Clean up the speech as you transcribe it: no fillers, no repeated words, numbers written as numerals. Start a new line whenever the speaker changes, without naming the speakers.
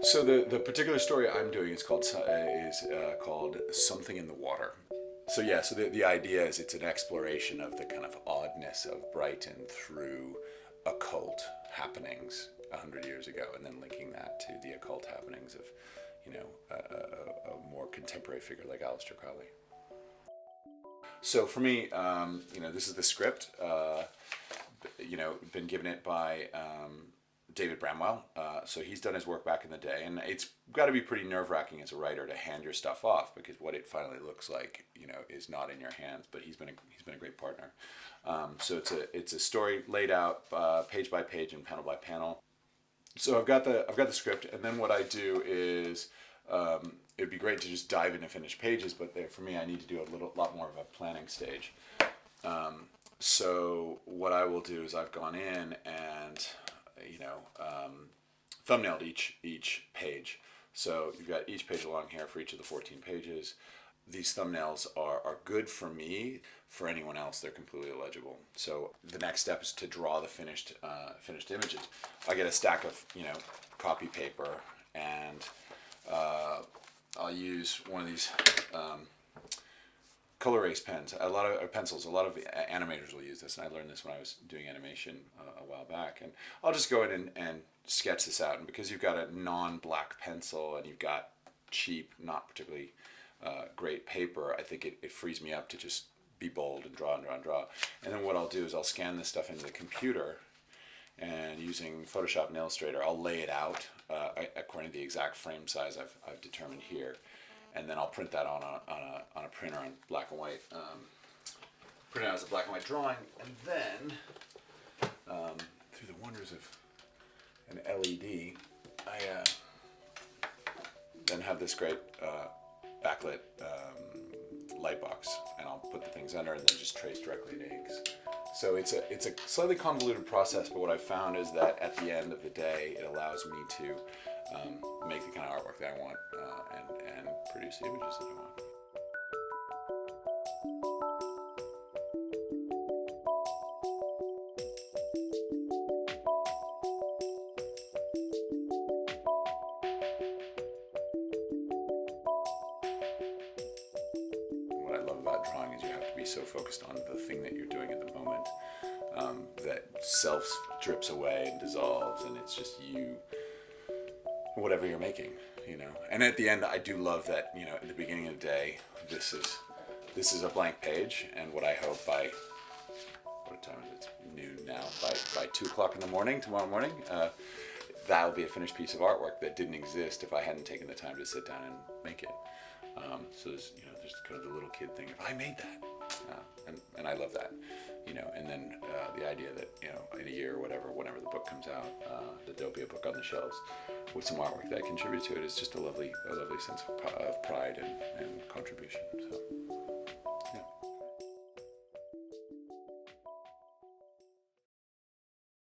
So the particular story I'm doing is called Something in the Water. So yeah, so the idea is it's an exploration of the kind of oddness of Brighton through occult happenings 100 years ago, and then linking that to the occult happenings of, a more contemporary figure like Aleister Crowley. So for me, this is the script. Been given it by David Bramwell. So he's done his work back in the day, and it's got to be pretty nerve-wracking as a writer to hand your stuff off, because what it finally looks like, is not in your hands. But he's been a great partner. So it's a story laid out page by page and panel by panel. So I've got the script, and then what I do is it'd be great to just dive into finished pages, but for me, I need to do a lot more of a planning stage. So what I will do is I've gone in and thumbnailed each page. So you've got each page along here for each of the 14 pages. These thumbnails are good for me. For anyone else, they're completely illegible. So the next step is to draw the finished images. I get a stack of copy paper, and I'll use one of these color erase pens. A lot of pencils. A lot of animators will use this, and I learned this when I was doing animation a while back. And I'll just go in and sketch this out. And because you've got a non-black pencil and you've got cheap, not particularly great paper, I think it frees me up to just be bold and draw and draw and draw. And then what I'll do is I'll scan this stuff into the computer, and using Photoshop and Illustrator, I'll lay it out according to the exact frame size I've determined here, and then I'll print that on a printer on black and white, print it out as a black and white drawing, and then through the wonders of an LED, I then have this great backlit light box, and I'll put the things under and then just trace directly to inks. So it's a slightly convoluted process, but what I've found is that at the end of the day, it allows me to make the kind of artwork that I want and produce the images that I want. What I love about drawing is you have to be so focused on the thing that you're doing at the moment that self drips away and dissolves, and it's just you, whatever you're making, And at the end, I do love that, at the beginning of the day, this is a blank page, and what I hope by, what time is it? It's noon now. By 2:00 in the morning, tomorrow morning, that'll be a finished piece of artwork that didn't exist if I hadn't taken the time to sit down and make it. So there's kind of the little kid thing of I made that, and I love that, And then the idea that in a year or whenever the book comes out, that there'll be a book on the shelves with some artwork that I contribute to it is just a lovely sense of pride and contribution. So.